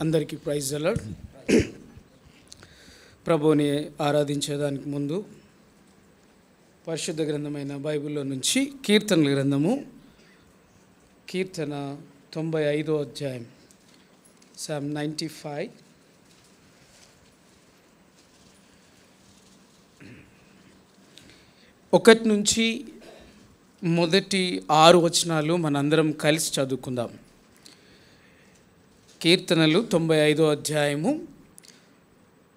అందరికీ praise the lord. ప్రభువుని ఆరాధించేదానికి ముందు పరిశుద్ధ గ్రంథమైన బైబిల్లో నుంచి కీర్తనల గ్రంథము కీర్తన 95వ అధ్యాయం Psalm 95. ఒకటి నుంచి మొదటి 6 వచనాలు మనందరం కలిసి చదువుకుందాం. కీర్తనలు 95వ అధ్యాయము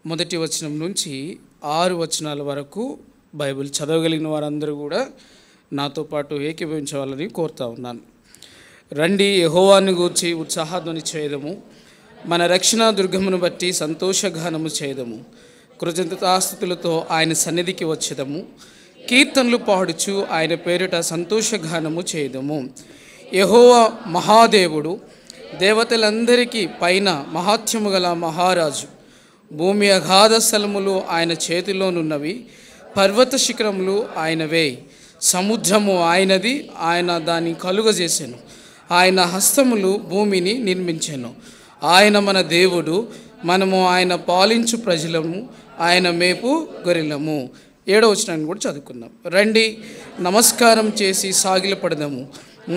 మొదటి వచనం నుంచి 6 వచనాల వరకు బైబిల్ చదవగలిగిన వారందరూ కూడా నాతో పాటు ఏకీభవించవాలని కోరుతా ఉన్నాను. రండి, యెహోవాను గూర్చి ఉత్సాహధ్వని చేయదము, మన రక్షణ దుర్గమును బట్టి సంతోషగానము చేయదము, కృతజ్ఞతాస్తుతులతో ఆయన సన్నిధికి వచ్చేదము, కీర్తనలు పాడుచు ఆయన పేరిట సంతోషగానము చేయదము. యెహోవా మహాదేవుడు, దేవతలందరికీ పైన మహాత్యము గల మహారాజు. భూమి అగాధ స్థలములు ఆయన చేతిలోనున్నవి, పర్వత శిఖరములు ఆయనవే. సముద్రము ఆయనది, ఆయన దాన్ని కలుగజేసెను. ఆయన హస్తములు భూమిని నిర్మించెను. ఆయన మన దేవుడు, మనము ఆయన పాలించు ప్రజలము, ఆయన మేపు గొర్రెలము. 7వ వచనాన్ని కూడా చదువుకుందాం. రండి, నమస్కారం చేసి సాగిలపడదాము,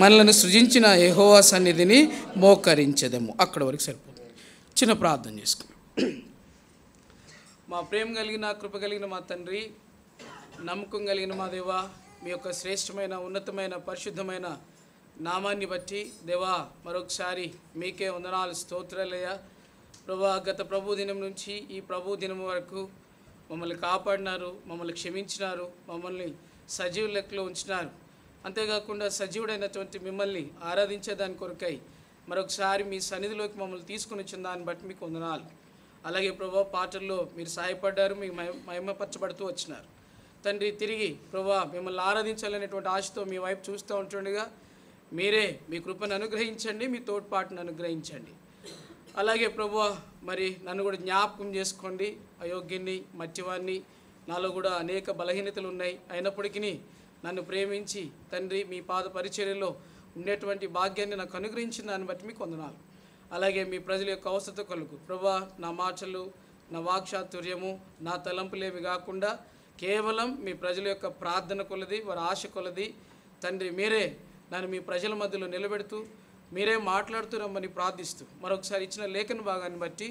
మనలను సృజించిన యెహోవా సన్నిధిని మోకరించెదము. అక్కడ వరకు సరిపోతుంది. చిన్న ప్రార్థన చేసుకుందాం. మా ప్రేమ కలిగిన, కృప కలిగిన మా తండ్రి, నమ్మకం కలిగిన మా దేవా, మీ యొక్క శ్రేష్టమైన, ఉన్నతమైన, పరిశుద్ధమైన నామాన్ని బట్టి దేవా మరొకసారి మీకే వందనాలు, స్తోత్రాలయ్యా. ప్రభా, గత ప్రభు దినం నుంచి ఈ ప్రభు దినం వరకు మమ్మల్ని కాపాడినారు, మమ్మల్ని క్షమించినారు, మమ్మల్ని సజీవ లెక్కలో ఉంచినారు. అంతేకాకుండా సజీవుడైనటువంటి మిమ్మల్ని ఆరాధించేదాని కొరకై మరొకసారి మీ సన్నిధిలోకి మమ్మల్ని తీసుకుని వచ్చిన దాన్ని బట్టి మీకు వందనాలు. అలాగే ప్రభా, పాటల్లో మీరు సహాయపడ్డారు, మీ మహిమపరచబడుతూ వచ్చినారు తండ్రి. తిరిగి ప్రభా మిమ్మల్ని ఆరాధించాలనేటువంటి ఆశతో మీ వైపు చూస్తూ ఉంటుండగా మీరే మీ కృపను అనుగ్రహించండి, మీ తోడ్పాటును అనుగ్రహించండి. అలాగే ప్రభువా, మరి నన్ను కూడా జ్ఞాపకం చేసుకోండి. అయోగ్యుని, మట్టివాన్ని, నాలో కూడా అనేక బలహీనతలు ఉన్నాయి. అయినప్పటికీ నన్ను ప్రేమించి తండ్రి మీ పాద పరిచర్యలో ఉండేటువంటి భాగ్యాన్ని నాకు అనుగ్రహించిన దాన్ని బట్టి మీకు వందనాలు. అలాగే మీ ప్రజల యొక్క అవసరత కొరకు ప్రభువా, నా మాటలు, నా వాక్చాతుర్యము, నా తలంపులేమి కాకుండా కేవలం మీ ప్రజల యొక్క ప్రార్థన కొలది, వారి ఆశ కొలది తండ్రి మీరే నన్ను మీ ప్రజల మధ్యలో నిలబెడుతూ మీరే మాట్లాడుతూ రమ్మని ప్రార్థిస్తూ మరొకసారి ఇచ్చిన లేఖన భాగాన్ని బట్టి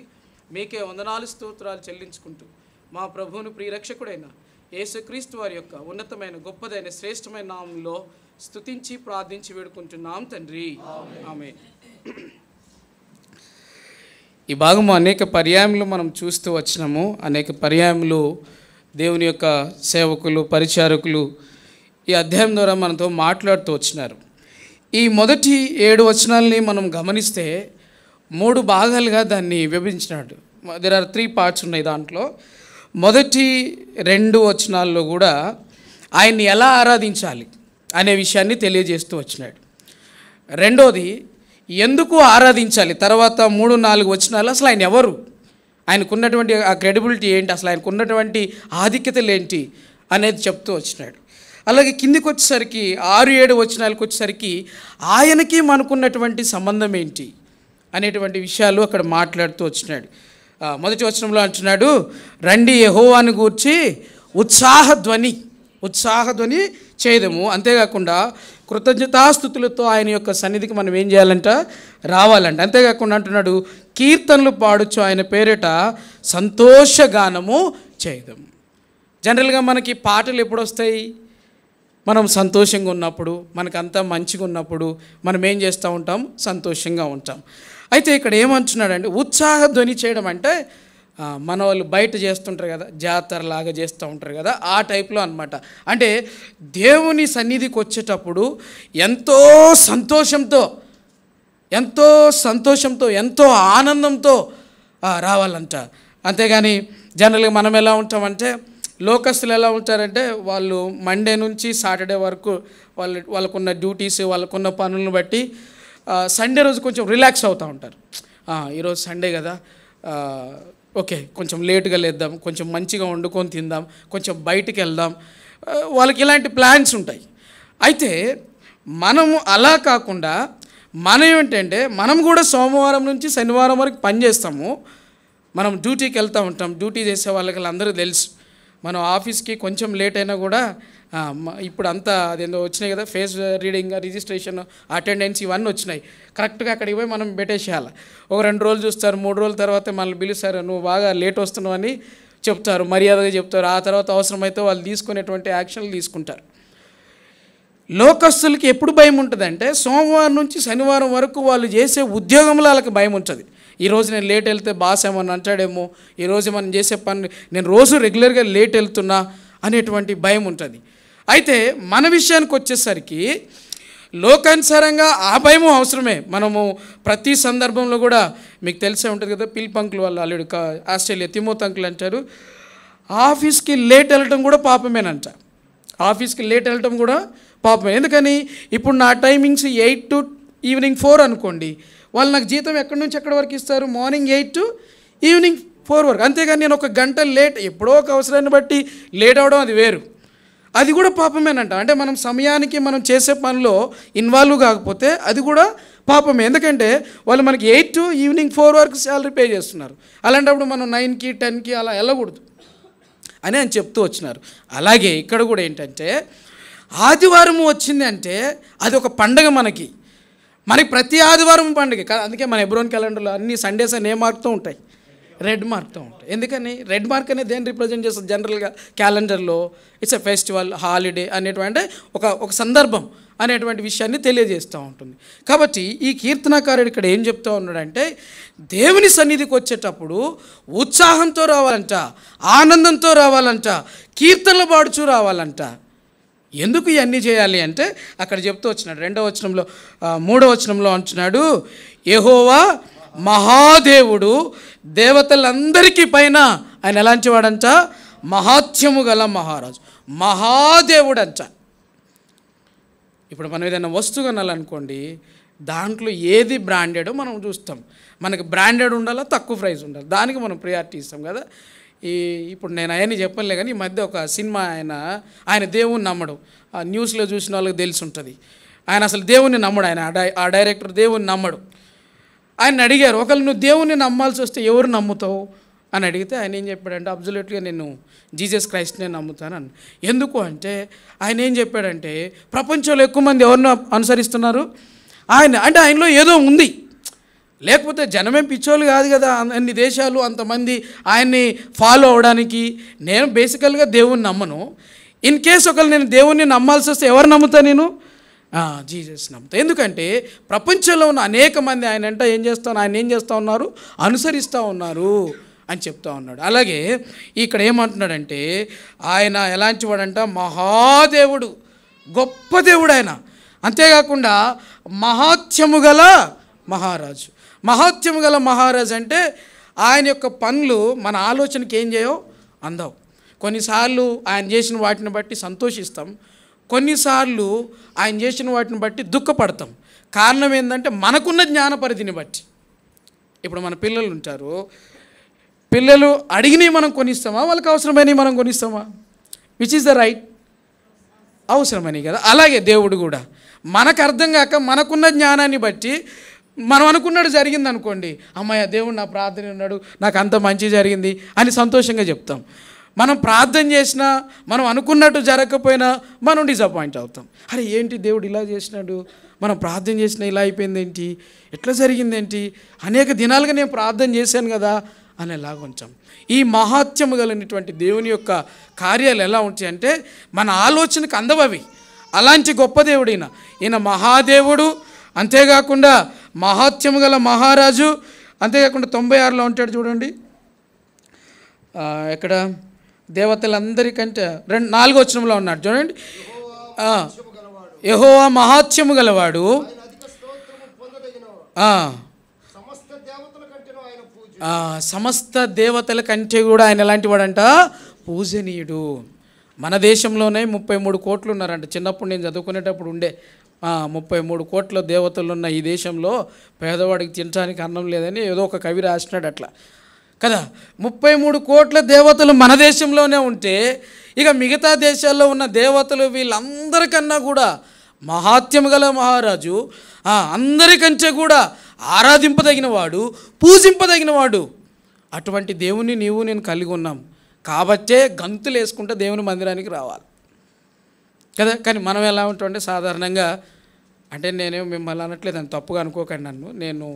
మీకే వందనాలు, స్తోత్రాలు చెల్లించుకుంటూ మా ప్రభువును ప్రియరక్షకుడైన యేసుక్రీస్తు వారి యొక్క ఉన్నతమైన, గొప్పదైన, శ్రేష్టమైన నామంలో స్తుతించి ప్రార్థించి వేడుకుంటున్నాం తండ్రి, ఆమేన్. ఈ భాగము అనేక పర్యాయములు మనం చూస్తూ వచ్చినాము. అనేక పర్యాయములు దేవుని యొక్క సేవకులు, పరిచారకులు ఈ అధ్యాయం ద్వారా మనతో మాట్లాడుతూ వచ్చినారు. ఈ మొదటి 7 వచనాలని మనం గమనిస్తే 3 భాగాలుగా దాన్ని విభజించినాడు. దేర్ ఆర్ 3 పార్ట్స్ ఉన్నాయి దాంట్లో. మొదటి 2 వచనాల్లో కూడా ఆయన్ని ఎలా ఆరాధించాలి అనే విషయాన్ని తెలియజేస్తూ వచ్చినాడు. రెండోది ఎందుకు ఆరాధించాలి, తర్వాత 3-4 వచనాలు అసలు ఆయన ఎవరు, ఆయనకున్నటువంటి ఆ క్రెడిబిలిటీ ఏంటి, అసలు ఆయనకున్నటువంటి ఆధిక్యతలు ఏంటి అనేది చెప్తూ వచ్చినాడు. అలాగే కిందికి వచ్చేసరికి 6-7 వచనాలకు వచ్చేసరికి ఆయనకి మనకున్నటువంటి సంబంధం ఏంటి అనేటువంటి విషయాలు అక్కడ మాట్లాడుతూ వచ్చినాడు. మొదటి వచనంలో అంటున్నాడు, రండి యెహోవాను గూర్చి ఉత్సాహధ్వని చేయదము. అంతేకాకుండా కృతజ్ఞతాస్తుతులతో ఆయన యొక్క సన్నిధికి మనం ఏం చేయాలంట, రావాలంట. అంతేకాకుండా అంటున్నాడు, కీర్తనలు పాడుచు ఆయన పేరిట సంతోషగానము చేయదము. జనరల్గా మనకి పాటలు ఎప్పుడు వస్తాయి, మనం సంతోషంగా ఉన్నప్పుడు, మనకంతా మంచిగా ఉన్నప్పుడు మనం ఏం చేస్తూ ఉంటాం, సంతోషంగా ఉంటాం. అయితే ఇక్కడ ఏమంటున్నాడంటే ఉత్సాహధ్వని చేయడం అంటే మన వాళ్ళు బయట చేస్తుంటారు కదా, జాతరలాగా చేస్తూ ఉంటారు కదా, ఆ టైప్లో అనమాట. అంటే దేవుని సన్నిధికి వచ్చేటప్పుడు ఎంతో సంతోషంతో ఎంతో ఆనందంతో రావాలంట. అంతేగాని జనరల్గా మనం ఎలా ఉంటామంటే, లోకస్తులు ఎలా ఉంటారంటే వాళ్ళు మండే నుంచి సాటర్డే వరకు వాళ్ళకున్న డ్యూటీస్, వాళ్ళకున్న పనులను బట్టి సండే రోజు కొంచెం రిలాక్స్ అవుతూ ఉంటారు. ఈరోజు సండే కదా, ఓకే కొంచెం లేటుగా లేద్దాం, కొంచెం మంచిగా వండుకొని తిందాం, కొంచెం బయటికి వెళ్దాం, వాళ్ళకి ఇలాంటి ప్లాన్స్ ఉంటాయి. అయితే మనము అలా కాకుండా మనం ఏమిటంటే మనం కూడా సోమవారం నుంచి శనివారం వరకు పని చేస్తాము. మనం డ్యూటీకి వెళ్తూ ఉంటాం. డ్యూటీ చేసే వాళ్ళకి అందరూ తెలుసు. మనం ఆఫీస్కి కొంచెం లేట్ అయినా కూడా ఇప్పుడు అంతా అదేందో వచ్చినాయి కదా, ఫేస్ రీడింగ్, రిజిస్ట్రేషన్, అటెండెన్స్ ఇవన్నీ వచ్చినాయి. కరెక్ట్గా అక్కడికి పోయి మనం పెట్టేసేయాలి. ఒక 2 రోజులు చూస్తారు, 3 రోజుల తర్వాత మనల్ని పిలుస్తారు, నువ్వు బాగా లేట్ వస్తున్నావు అని చెప్తారు, మర్యాదగా చెప్తారు. ఆ తర్వాత అవసరమైతే వాళ్ళు తీసుకునేటువంటి యాక్షన్లు తీసుకుంటారు. లోకస్తులకి ఎప్పుడు భయం ఉంటుందంటే సోమవారం నుంచి శనివారం వరకు వాళ్ళు చేసే ఉద్యోగంలో వాళ్ళకి భయం ఉంటుంది. ఈరోజు నేను లేట్ వెళ్తే బాస్ ఏమన్నా అంటాడేమో, ఈరోజు మనం చేసే పని నేను రోజు రెగ్యులర్గా లేట్ వెళ్తున్నా అనేటువంటి భయం ఉంటుంది. అయితే మన విషయానికి వచ్చేసరికి లోకానుసారంగా ఆ భయము అవసరమే. మనము ప్రతి సందర్భంలో కూడా మీకు తెలిసే ఉంటుంది కదా, పిల్పంకులు వాళ్ళు అల్లుడు ఆస్ట్రేలియా తిమోతి అంకుల్ అంటారు, ఆఫీస్కి లేట్ వెళ్ళటం కూడా పాపమేనంట. ఆఫీస్కి లేట్ వెళ్ళటం కూడా పాపమే. ఎందుకని, ఇప్పుడు నా టైమింగ్స్ 8 to ఈవినింగ్ 4 అనుకోండి, వాళ్ళు నాకు జీతం ఎక్కడి నుంచి ఎక్కడి వరకు ఇస్తారు, మార్నింగ్ 8 to ఈవినింగ్ 4 వరకు. అంతేగాని నేను 1 గంట లేట్, ఎప్పుడో ఒక అవసరాన్ని బట్టి లేట్ అవ్వడం అది వేరు, అది కూడా పాపమేనంట. అంటే మనం సమయానికి మనం చేసే పనిలో ఇన్వాల్వ్ కాకపోతే అది కూడా పాపమే. ఎందుకంటే వాళ్ళు మనకి 8 to ఈవినింగ్ 4 వరకు శాలరీ పే చేస్తున్నారు. అలాంటప్పుడు మనం 9కి 10కి అలా వెళ్ళకూడదు అని ఆయన చెప్తూ వచ్చినారు. అలాగే ఇక్కడ కూడా ఏంటంటే ఆదివారం వచ్చింది అంటే అది ఒక పండగ. మనకి ప్రతి ఆదివారం పండుగ. అందుకే మన హెబ్రోన్ క్యాలెండర్లో అన్ని సండేస్ అని ఏ మార్క్తో ఉంటాయి, రెడ్ మార్క్తో ఉంటాయి. ఎందుకని రెడ్ మార్క్ అనేది దేన్ని రిప్రజెంట్ చేస్తుంది? జనరల్గా క్యాలెండర్లో ఇట్స్ ఎ ఫెస్టివల్, హాలిడే అనేటువంటి ఒక సందర్భం అనేటువంటి విషయాన్ని తెలియజేస్తూ ఉంటుంది. కాబట్టి ఈ కీర్తనాకారుడు ఇక్కడ ఏం చెప్తూ ఉన్నాడంటే దేవుని సన్నిధికి వచ్చేటప్పుడు ఉత్సాహంతో రావాలంట, ఆనందంతో రావాలంట, కీర్తనలు పాడుచూ రావాలంట. ఎందుకు ఇవన్నీ చేయాలి అంటే అక్కడ చెప్తూ వచ్చినాడు 2వ వచనంలో, 3వ వచనంలో అంటున్నాడు, యెహోవా మహాదేవుడు, దేవతలందరికీ పైన ఆయన ఎలాంటి వాడంట, మహాత్యము గల మహారాజు, మహాదేవుడు అంట. ఇప్పుడు మనం ఏదైనా వస్తువు కొనాలనుకోండి, దాంట్లో ఏది బ్రాండెడో మనం చూస్తాం. మనకి బ్రాండెడ్ ఉండాలా, తక్కువ ప్రైస్ ఉండాలి, దానికి మనం ప్రియారిటీ ఇస్తాం కదా. ఇప్పుడు నేను అవన్నీ చెప్పలే కానీ ఈ మధ్య ఒక సినిమా ఆయన దేవుణ్ణి నమ్మడు. ఆ న్యూస్లో చూసిన వాళ్ళకి తెలిసి ఉంటుంది. ఆయన అసలు దేవుణ్ణి నమ్మడు. ఆ డైరెక్టర్ దేవుణ్ణి నమ్మడు. ఆయన అడిగారు, ఒకవేళ నువ్వు దేవుణ్ణి నమ్మాల్సి వస్తే ఎవరు నమ్ముతావు అని అడిగితే ఆయన ఏం చెప్పాడంటే, అబ్జల్యూట్గా నేను జీసస్ క్రైస్ట్నే నమ్ముతాను అని. ఎందుకు అంటే ఆయన ఏం చెప్పాడంటే ప్రపంచంలో ఎక్కువ మంది ఎవరిని అనుసరిస్తున్నారు? ఆయనలో ఏదో ఉంది. లేకపోతే జనమేం పిచ్చోళ్ళు కాదు కదా, అన్ని దేశాలు అంతమంది ఆయన్ని ఫాలో అవడానికి. నేను బేసికల్గా దేవుణ్ణి నమ్మను. ఇన్ కేస్ ఒకవేళ నేను దేవుణ్ణి నమ్మాల్సి వస్తే ఎవరు నమ్ముతా? నేను జీసస్ నమ్ముతా. ఎందుకంటే ప్రపంచంలో ఉన్న అనేక మంది ఆయన ఏం చేస్తూ ఉన్నారు, అనుసరిస్తూ ఉన్నారు అని చెప్తా ఉన్నాడు. అలాగే ఇక్కడ ఏమంటున్నాడంటే ఆయన ఎలాంటి వాడంట, మహాదేవుడు, గొప్ప దేవుడు ఆయన. అంతేకాకుండా మహాత్యము గల మహారాజు. మహాత్యము గల మహారాజు అంటే ఆయన యొక్క పనులు మన ఆలోచనకి ఏం చేయవు, అందవు. కొన్నిసార్లు ఆయన చేసిన వాటిని బట్టి సంతోషిస్తాం, కొన్నిసార్లు ఆయన చేసిన వాటిని బట్టి దుఃఖపడతాం. కారణం ఏంటంటే మనకున్న జ్ఞాన పరిధిని బట్టి. ఇప్పుడు మన పిల్లలు ఉంటారు, పిల్లలు అడిగినవి మనం కొనిస్తామా, వాళ్ళకి అవసరమైనవి మనం కొనిస్తామా? Which is the right? అవసరమని కదా. అలాగే దేవుడు కూడా మనకు అర్థం కాక మనకున్న జ్ఞానాన్ని బట్టి మనం అనుకున్నాడు జరిగింది అనుకోండి, అమ్మయ్య దేవుడు నా ప్రార్థన ఉన్నాడు, నాకు అంత మంచి జరిగింది అని సంతోషంగా చెప్తాం. మనం ప్రార్థన చేసినా మనం అనుకున్నట్టు జరగకపోయినా మనం డిసప్పాయింట్ అవుతాం. అరే ఏంటి దేవుడు ఇలా చేసినాడు, మనం ప్రార్థన చేసినా ఇలా అయిపోయింది ఏంటి, ఎట్లా జరిగిందేంటి, అనేక దినాలుగా నేను ప్రార్థన చేశాను కదా అనేలాగా ఉంచాం. ఈ మహాత్యము కలిగినటువంటి దేవుని యొక్క కార్యాలు ఎలా ఉంటాయంటే మన ఆలోచనకు అందవవి. అలాంటి గొప్ప దేవుడు ఈయన మహాదేవుడు, అంతేకాకుండా మహాత్యము గల మహారాజు, అంతేకాకుండా 96లో ఉంటాడు చూడండి. ఎక్కడ దేవతలందరికంటే 4వ వచనంలో ఉన్నాడు చూడండి. యెహోవా మహాత్యము గలవాడు, సమస్త దేవతల కంటే కూడా ఆయన ఎలాంటి వాడంట, పూజనీయుడు. మన దేశంలోనే 33 కోట్లు ఉన్నారంట. చిన్నప్పుడు నేను చదువుకునేటప్పుడు ఉండే 33 కోట్ల దేవతలు ఉన్న ఈ దేశంలో పేదవాడికి తినడానికి అన్నం లేదని ఏదో ఒక కవి రాసినాడు అట్లా కదా. 33 కోట్ల దేవతలు మన దేశంలోనే ఉంటే ఇక మిగతా దేశాల్లో ఉన్న దేవతలు వీళ్ళందరికన్నా కూడా మహాత్యం గల మహారాజు, అందరికంటే కూడా ఆరాధింపదగిన వాడు, పూజింపదగిన వాడు. అటువంటి దేవుని నీవు నేను కలిగి ఉన్నాం కాబట్టే గంతులు వేసుకుంటే దేవుని మందిరానికి రావాలి కదా. కానీ మనం ఎలా ఉంటామంటే సాధారణంగా, అంటే నేనేం మిమ్మల్ని అనట్లేదు, అని తప్పుగా అనుకోకండి నన్ను. నేను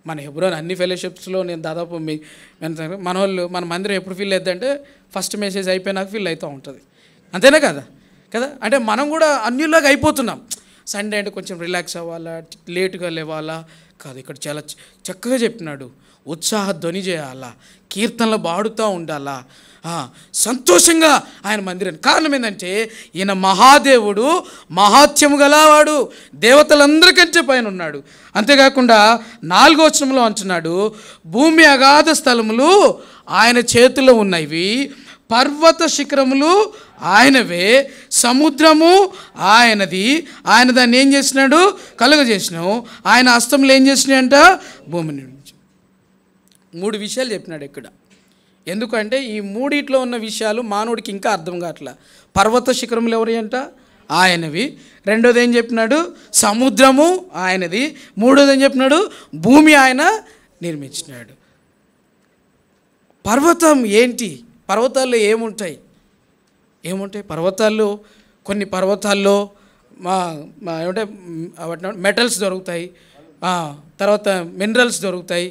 మన హెబ్రోన్ అన్ని ఫెలోషిప్స్లో నేను దాదాపు మన వాళ్ళు మన మందిరం ఎప్పుడు ఫీల్ అవుతుందంటే ఫస్ట్ మెసేజ్ అయిపోయినాక ఫీల్ అవుతూ ఉంటుంది. అంతేనా కదా కదా. అంటే మనం కూడా అన్యులాగా అయిపోతున్నాం. సండే అంటే కొంచెం రిలాక్స్ అవ్వాలా, లేటుగా లేవాలా కాదు. ఇక్కడ చాలా చక్కగా చెప్పినాడు, ఉత్సాహ ధ్వని చేయాలా, కీర్తనలు పాడుతూ ఉండాలా, సంతోషంగా ఆయన మందిరాన్ని. కారణం ఏంటంటే ఈయన మహాదేవుడు, మహాత్యము గలవాడు, దేవతలందరికంటే పైన ఉన్నాడు. అంతేకాకుండా 4వ వచనంలో అంటున్నాడు, భూమి అగాధ స్థలములు ఆయన చేతిలో ఉన్నవి, పర్వత శిఖరములు ఆయనవే, సముద్రము ఆయనది, ఆయన దాన్ని ఏం చేసినాడు, కలుగజేసినావు, ఆయన హస్తములు ఏం చేసినాయంట, భూమిని. 3 విషయాలు చెప్పినాడు ఇక్కడ. ఎందుకంటే ఈ మూడిట్లో ఉన్న విషయాలు మానవుడికి ఇంకా అర్థం కావట్లా. పర్వత శిఖరములు ఎవరి అంట, ఆయనవి. రెండోది ఏం చెప్పినాడు, సముద్రము ఆయనది. మూడోది ఏం చెప్పినాడు, భూమి ఆయన నిర్మించినాడు. పర్వతం ఏంటి, పర్వతాల్లో ఏముంటాయి? పర్వతాల్లో కొన్ని పర్వతాల్లో ఏమంటే మెటల్స్ దొరుకుతాయి, తర్వాత మినరల్స్ దొరుకుతాయి,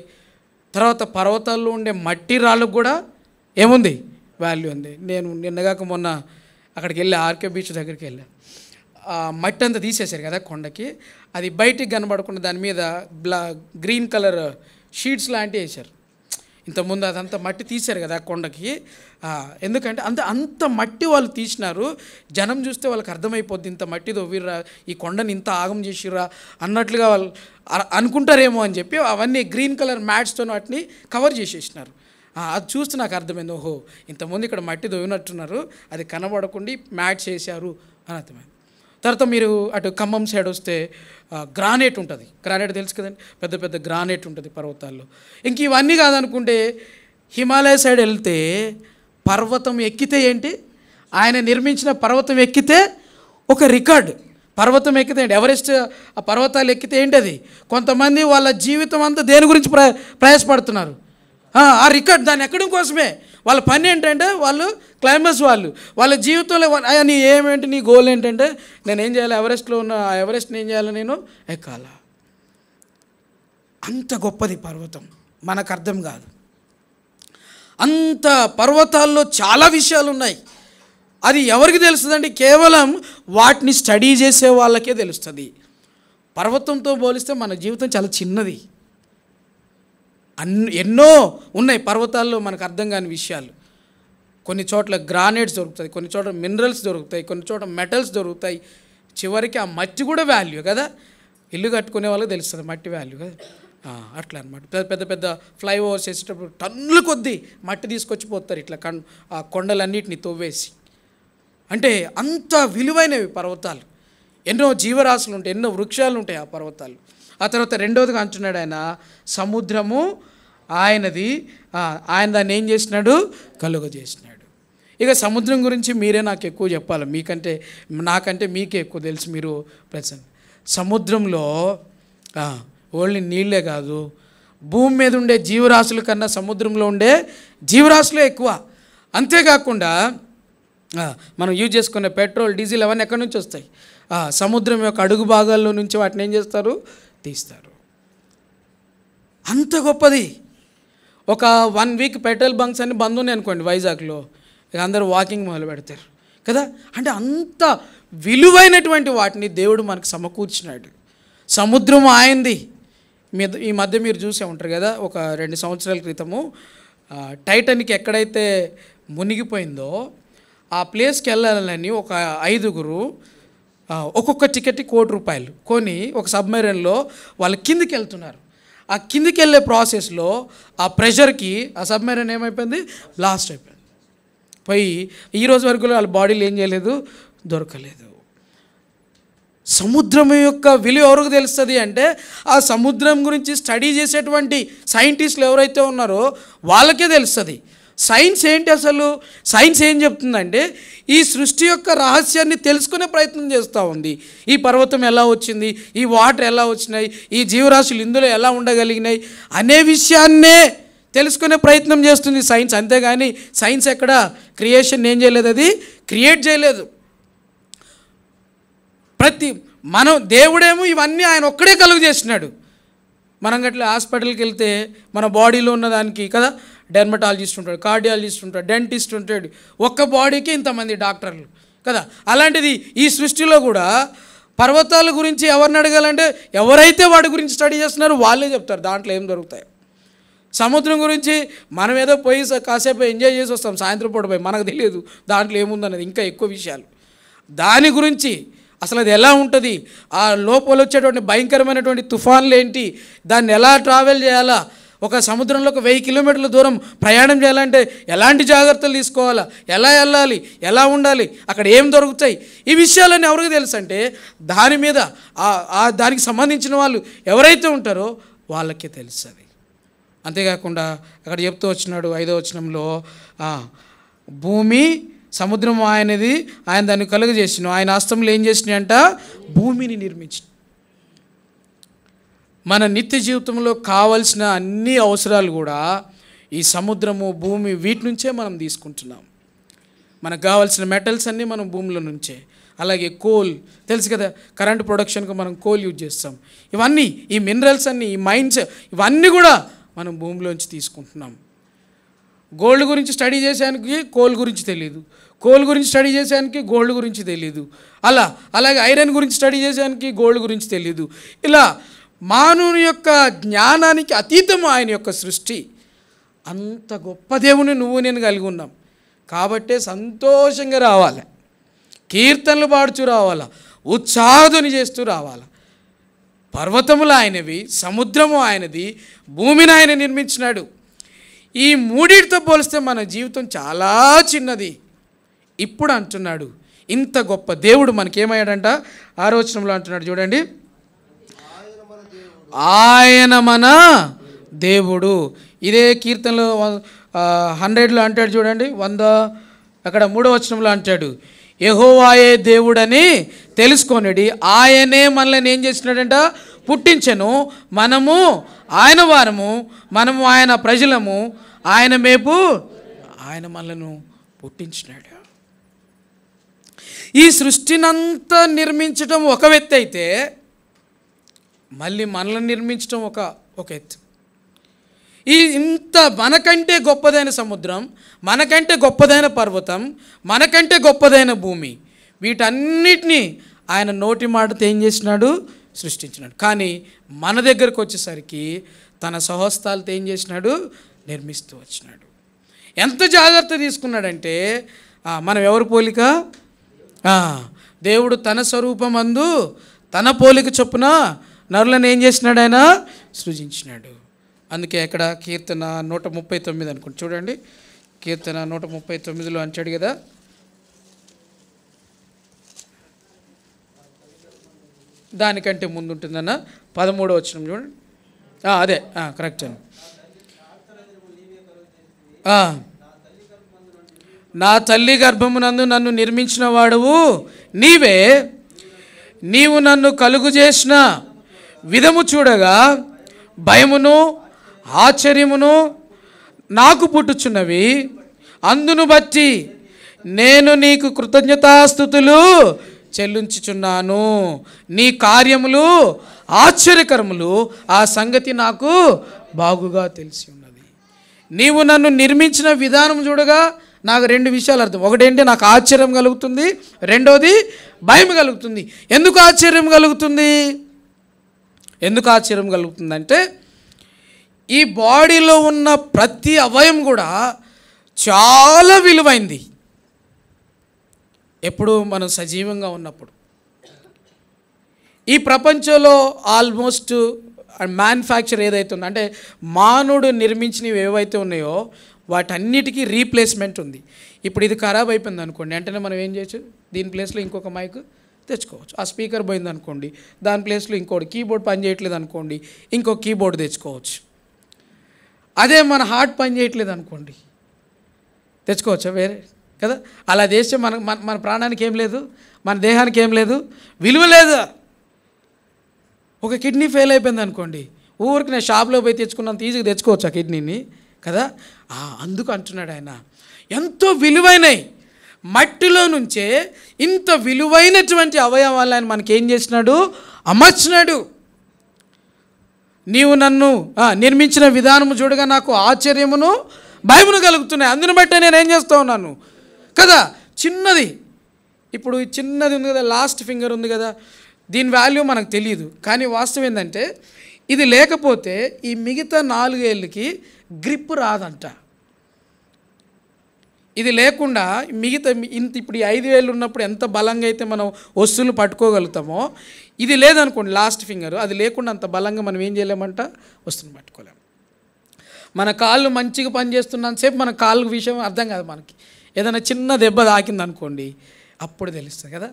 తర్వాత పర్వతాల్లో ఉండే మట్టి రాళ్ళకు కూడా ఏముంది, వాల్యూ ఉంది. నేను నిన్నగాక మొన్న అక్కడికి వెళ్ళి ఆర్కే బీచ్ దగ్గరికి వెళ్ళాను. మట్టి అంతా తీసేశారు కదా కొండకి, అది బయటికి కనబడకుండా దాని మీద గ్రీన్ కలర్ షీట్స్ లాంటివి వేశారు. ఇంతకుముందు అదంతా మట్టి తీశారు కదా కొండకి. ఎందుకంటే అంత మట్టి వాళ్ళు తీసినారు. జనం చూస్తే వాళ్ళకి అర్థమైపోద్ది, ఇంత మట్టి తవ్విర్రా, ఈ కొండని ఇంత ఆగం చేసిర్రా అన్నట్లుగా వాళ్ళు అనుకుంటారేమో అని చెప్పి అవన్నీ గ్రీన్ కలర్ మ్యాట్స్తో వాటిని కవర్ చేసేసినారు. అది చూస్తే నాకు అర్థమైంది, ఓహో ఇంతకుముందు ఇక్కడ మట్టి తవ్వినట్టున్నారు, అది కనబడకుండా మ్యాట్స్ వేసారు అని అర్థమైంది. తర్వాత మీరు అటు ఖమ్మం సైడ్ వస్తే గ్రానైట్ ఉంటుంది. గ్రానైట్ తెలుసు కదండి, పెద్ద పెద్ద గ్రానైట్ ఉంటుంది పర్వతాల్లో. ఇంక ఇవన్నీ కాదనుకుంటే హిమాలయ సైడ్ వెళ్తే పర్వతం ఎక్కితే ఏంటి, ఆయన నిర్మించిన పర్వతం ఎక్కితే ఒక రికార్డ్. పర్వతం ఎక్కితే ఏంటి, ఎవరెస్ట్ ఆ పర్వతాలు ఎక్కితే ఏంటి, అది కొంతమంది వాళ్ళ జీవితం అంతా దేని గురించి ప్రయాసపడుతున్నారు, ఆ రికార్డ్ దాన్ని ఎక్కడం కోసమే. వాళ్ళ పని ఏంటంటే వాళ్ళు క్లైంబర్స్, వాళ్ళ జీవితంలో నీ ఏమేంటి, నీ గోల్ ఏంటంటే నేనేం చేయాలి, ఎవరెస్ట్లో ఉన్న ఆ ఎవరెస్ట్ని ఏం చేయాలి, నేను ఎక్కాలా. అంత గొప్పది పర్వతం, మనకు అర్థం కాదు. అంత పర్వతాల్లో చాలా విషయాలు ఉన్నాయి. అది ఎవరికి తెలుస్తుందండి, కేవలం వాటిని స్టడీ చేసే వాళ్ళకే తెలుస్తుంది. పర్వతంతో పోలిస్తే మన జీవితం చాలా చిన్నది. ఎన్నో ఉన్నాయి పర్వతాల్లో మనకు అర్థం కాని విషయాలు. కొన్ని చోట్ల గ్రానైట్స్ దొరుకుతాయి, కొన్ని చోట్ల మినరల్స్ దొరుకుతాయి, కొన్ని చోట్ల మెటల్స్ దొరుకుతాయి. చివరికి ఆ మట్టి కూడా వాల్యూ కదా, ఇల్లు కట్టుకునే వాళ్ళకి తెలుస్తుంది మట్టి వాల్యూ కదా. అట్లా అనమాట. పెద్ద పెద్ద ఫ్లైఓవర్స్ వేసేటప్పుడు టన్నుల కొద్దీ మట్టి తీసుకొచ్చి పోతారు ఇట్లా ఆ కొండలన్నిటిని తవ్వేసి. అంటే అంత విలువైనవి పర్వతాలు. ఎన్నో జీవరాశులు ఉంటాయి, ఎన్నో వృక్షాలు ఉంటాయి ఆ పర్వతాలు. ఆ తర్వాత రెండవదిగా అంటున్నాడు ఆయన, సముద్రము ఆయనది, ఆయన దాన్ని ఏం చేసినాడు, కలుగజేసినాడు. ఇక సముద్రం గురించి మీరే నాకు ఎక్కువ చెప్పాలి, నాకంటే మీకే ఎక్కువ తెలుసు. మీరు ప్రజెంట్ సముద్రంలో ఓన్లీ నీళ్ళే కాదు, భూమి మీద ఉండే జీవరాశుల కన్నా సముద్రంలో ఉండే జీవరాశులే ఎక్కువ. అంతేకాకుండా మనం యూజ్ చేసుకునే పెట్రోల్, డీజిల్ అవన్నీ ఎక్కడి నుంచి వస్తాయి, సముద్రం యొక్క అడుగు భాగాల్లో నుంచి వాటిని ఏం చేస్తారు, తీస్తారు. అంత గొప్పది. ఒక 1 వీక్ పెట్రోల్ బంక్స్ అన్ని బంద్ ఉన్నాయి అనుకోండి వైజాగ్లో, ఇక అందరూ వాకింగ్ మొదలు పెడతారు కదా. అంటే అంత విలువైనటువంటి వాటిని దేవుడు మనకు సమకూర్చినాడు. సముద్రం ఆయనది. ఈ మధ్య మీరు చూసే ఉంటారు కదా, ఒక 2 సంవత్సరాల క్రితము టైటానిక్ ఎక్కడైతే మునిగిపోయిందో ఆ ప్లేస్కి వెళ్ళాలని ఒక 5గురు ఒక్కొక్క టికెట్ ₹1,00,00,000 కొని ఒక సబ్మెరైన్లో వాళ్ళు కిందికి వెళ్తున్నారు. ఆ కిందికి వెళ్ళే ప్రాసెస్లో ఆ ప్రెషర్కి ఆ సబ్మెరైన్ ఏమైపోయింది, బ్లాస్ట్ అయిపోయింది. పోయి ఈరోజు వరకు వాళ్ళ బాడీలు ఏం చేయలేదు, దొరకలేదు. సముద్రం యొక్క విలువ ఎవరికి తెలుస్తుంది అంటే ఆ సముద్రం గురించి స్టడీ చేసేటువంటి సైంటిస్టులు ఎవరైతే ఉన్నారో వాళ్ళకే తెలుస్తుంది. సైన్స్ ఏంటి అసలు? సైన్స్ ఏం చెప్తుందంటే ఈ సృష్టి యొక్క రహస్యాన్ని తెలుసుకునే ప్రయత్నం చేస్తూ ఉంది. ఈ పర్వతం ఎలా వచ్చింది, ఈ వాటర్ ఎలా వచ్చినాయి, ఈ జీవరాశులు ఇందులో ఎలా ఉండగలిగినాయి అనే విషయాన్నే తెలుసుకునే ప్రయత్నం చేస్తుంది సైన్స్. అంతేగాని సైన్స్ ఎక్కడ క్రియేషన్ ఏం చేయలేదు, అది క్రియేట్ చేయలేదు. మనం దేవుడేమో ఇవన్నీ ఆయన ఒక్కడే కలుగు చేసినాడు. మనం గట్ల హాస్పిటల్కి వెళ్తే మన బాడీలో ఉన్నదానికి కదా డెర్మటాలజిస్ట్ ఉంటాడు, కార్డియాలజిస్ట్ ఉంటాడు, డెంటిస్ట్ ఉంటాడు. ఒక్క బాడీకి ఇంతమంది డాక్టర్లు కదా. అలాంటిది ఈ సృష్టిలో కూడా పర్వతాల గురించి ఎవరిని అడగాలంటే ఎవరైతే వాటి గురించి స్టడీ చేస్తున్నారో వాళ్ళే చెప్తారు దాంట్లో ఏం దొరుకుతాయి. సముద్రం గురించి మనం ఏదో పోయి కాసేపు ఎంజాయ్ చేసి వస్తాం, సాయంత్రం పూట పోయి మనకు తెలియదు దాంట్లో ఏముందన్నది, ఇంకా ఎక్కువ విషయాలు. దాని గురించి అసలు అది ఎలా ఉంటుంది, ఆ లోపల వచ్చేటువంటి భయంకరమైనటువంటి తుఫాన్లు ఏంటి, దాన్ని ఎలా ట్రావెల్ చేయాలా, ఒక సముద్రంలో ఒక 1000 కిలోమీటర్ల దూరం ప్రయాణం చేయాలంటే ఎలాంటి జాగ్రత్తలు తీసుకోవాలా, ఎలా వెళ్ళాలి, ఎలా ఉండాలి, అక్కడ ఏం దొరుకుతాయి, ఈ విషయాలన్నీ ఎవరికి తెలుసు అంటే దాని మీద దానికి సంబంధించిన వాళ్ళు ఎవరైతే ఉంటారో వాళ్ళకే తెలుస్తుంది. అంతేకాకుండా అక్కడ చెప్తూ వచ్చినాడు 5వ వచనంలో, భూమి సముద్రం ఆయనది, ఆయన దాన్ని కలుగజేసిన, ఆయన హస్తంలో ఏం చేసినాయి అంట, భూమిని నిర్మించిన. మన నిత్య జీవితంలో కావలసిన అన్ని అవసరాలు కూడా ఈ సముద్రము, భూమి, వీటి నుంచే మనం తీసుకుంటున్నాం. మనకు కావాల్సిన మెటల్స్ అన్నీ మనం భూమిలో నుంచే. అలాగే కోల్ తెలుసు కదా, కరెంట్ ప్రొడక్షన్కి మనం కోల్ యూజ్ చేస్తాం. ఇవన్నీ ఈ మినరల్స్ అన్నీ, ఈ మైన్స్, ఇవన్నీ కూడా మనం భూమిలోంచి తీసుకుంటున్నాం. గోల్డ్ గురించి స్టడీ చేసానికి కోల్ గురించి తెలియదు, కోల్ గురించి స్టడీ చేసానికి గోల్డ్ గురించి తెలియదు, అలాగే ఐరన్ గురించి స్టడీ చేసానికి గోల్డ్ గురించి తెలియదు. ఇలా మానవుని యొక్క జ్ఞానానికి అతీతము ఆయన యొక్క సృష్టి. అంత గొప్ప దేవుని నువ్వు నేను కలిగి ఉన్నాం కాబట్టే సంతోషంగా రావాలి, కీర్తనలు పాడుచూ రావాలా, ఉత్సాహధ్వని చేస్తూ రావాలా. పర్వతములు ఆయనవి, సముద్రము ఆయనది, భూమిని ఆయన నిర్మించినాడు. ఈ మూడింటితో పోలిస్తే మన జీవితం చాలా చిన్నది. ఇప్పుడు అంటున్నాడు ఇంత గొప్ప దేవుడు మనకేమయ్యాడంట, 6వ వచనంలో అంటున్నాడు చూడండి, ఆయన మన దేవుడు. ఇదే కీర్తనలో 100లో అంటాడు చూడండి, 100 అక్కడ 3వ వచనంలో అంటాడు, యెహోవాయే దేవుడని తెలుసుకొనిడి, ఆయనే మనల్ని ఏం చేసినాడంట, పుట్టించెను, మనము ఆయన వారము, మనము ఆయన ప్రజలము, ఆయన మేపు, ఆయన మనలను పుట్టించినాడు. ఈ సృష్టినంతా నిర్మించడం ఒక ఎత్తు అయితే మళ్ళీ మనల్ని నిర్మించడం ఒక ఎత్తు. ఇంత మనకంటే గొప్పదైన సముద్రం, మనకంటే గొప్పదైన పర్వతం, మనకంటే గొప్పదైన భూమి, వీటన్నిటినీ ఆయన నోటి మాటతో ఏం చేసినాడు, సృష్టించినాడు. కానీ మన దగ్గరకు వచ్చేసరికి తన స్వహస్తాలతో ఏం చేసినాడు, నిర్మిస్తూ వచ్చినాడు. ఎంత జాగ్రత్త తీసుకున్నాడంటే మనం ఎవరి పోలిక, దేవుడు తన స్వరూపమందు తన పోలిక చొప్పున నరులను ఏం చేసినాడు, ఆయన సృజించినాడు. అందుకే అక్కడ కీర్తన 139 అనుకోండి చూడండి, కీర్తన 139లో అంటాడు కదా, దానికంటే ముందు ఉంటుందన్న 13వ వచనం చూడండి, అదే కరెక్ట్ అండి. నా తల్లి గర్భమునందు నన్ను నిర్మించిన వాడువు నీవే, నీవు నన్ను కలుగు చేసిన విధము చూడగా భయమును ఆశ్చర్యమును నాకు పుట్టుచున్నవి, అందును బట్టి నేను నీకు కృతజ్ఞతాస్తుతులు చెల్లించుచున్నాను. నీ కార్యములు ఆశ్చర్యకరములు, ఆ సంగతి నాకు బాగుగా తెలిసి ఉన్నది. నీవు నన్ను నిర్మించిన విధానం చూడగా నాకు 2 విషయాలు అర్థం. ఒకటేంటి, నాకు ఆశ్చర్యం కలుగుతుంది, రెండోది భయం కలుగుతుంది. ఎందుకు ఆశ్చర్యం కలుగుతుంది, ఎందుకు ఆశ్చర్యం కలుగుతుందంటే ఈ బాడీలో ఉన్న ప్రతి అవయం కూడా చాలా విలువైంది. ఎప్పుడు మనం సజీవంగా ఉన్నప్పుడు ఈ ప్రపంచంలో ఆల్మోస్ట్ మ్యానుఫ్యాక్చర్ ఏదైతే ఉందో, అంటే మానవుడు నిర్మించినవి ఏవైతే ఉన్నాయో వాటన్నిటికీ రీప్లేస్మెంట్ ఉంది. ఇప్పుడు ఇది ఖరాబ్ అయిపోయింది అనుకోండి, వెంటనే మనం ఏం చేయొచ్చు, దీని ప్లేస్లో ఇంకొక మైక్ తెచ్చుకోవచ్చు. ఆ స్పీకర్ పోయింది అనుకోండి, దాని ప్లేస్లో ఇంకోటి, కీబోర్డ్ పని చేయట్లేదు అనుకోండి, ఇంకో కీబోర్డ్ తెచ్చుకోవచ్చు. అదే మన హార్ట్ పని చేయట్లేదు అనుకోండి, తెచ్చుకోవచ్చా వేరే కదా? అలా చేస్తే మన మన మన ప్రాణానికి ఏం లేదు, మన దేహానికి ఏం లేదు, విలువ లేదు. ఒక కిడ్నీ ఫెయిల్ అయిపోయింది అనుకోండి, ఊరికి నేను షాప్లో పోయి తెచ్చుకున్నంత ఈజీగా తెచ్చుకోవచ్చు ఆ కిడ్నీని కదా. అందుకు అంటున్నాడు ఆయన, ఎంతో విలువైనవి మట్టిలో నుంచే ఇంత విలువైనటువంటి అవయవాలు ఆయన మనకేం చేసినాడు, అమర్చినాడు. నీవు నన్ను నిర్మించిన విధానము చూడగా నాకు ఆశ్చర్యమును భయమును కలుగుతున్నాయి. అందుని బట్టే నేను ఏం చేస్తూ ఉన్నాను కదా. చిన్నది, ఇప్పుడు చిన్నది ఉంది కదా, లాస్ట్ ఫింగర్ ఉంది కదా, దీని వాల్యూ మనకు తెలియదు. కానీ వాస్తవం ఏంటంటే ఇది లేకపోతే ఈ మిగతా 4 ఏళ్ళకి గ్రిప్ రాదంట. ఇది లేకుండా మిగతా ఇప్పుడు ఈ 5 ఏళ్ళు ఉన్నప్పుడు ఎంత బలంగా అయితే మనం వస్తువులు పట్టుకోగలుగుతామో, ఇది లేదనుకోండి లాస్ట్ ఫింగర్, అది లేకుండా అంత బలంగా మనం ఏం చేయలేమంట, వస్తువుని పట్టుకోలేము. మన కాళ్ళు మంచిగా పనిచేస్తున్నంతసేపు మన కాళ్ళ విషయం అర్థం కాదు మనకి. ఏదైనా చిన్న దెబ్బ తాకింది అనుకోండి, అప్పుడు తెలుస్తుంది కదా.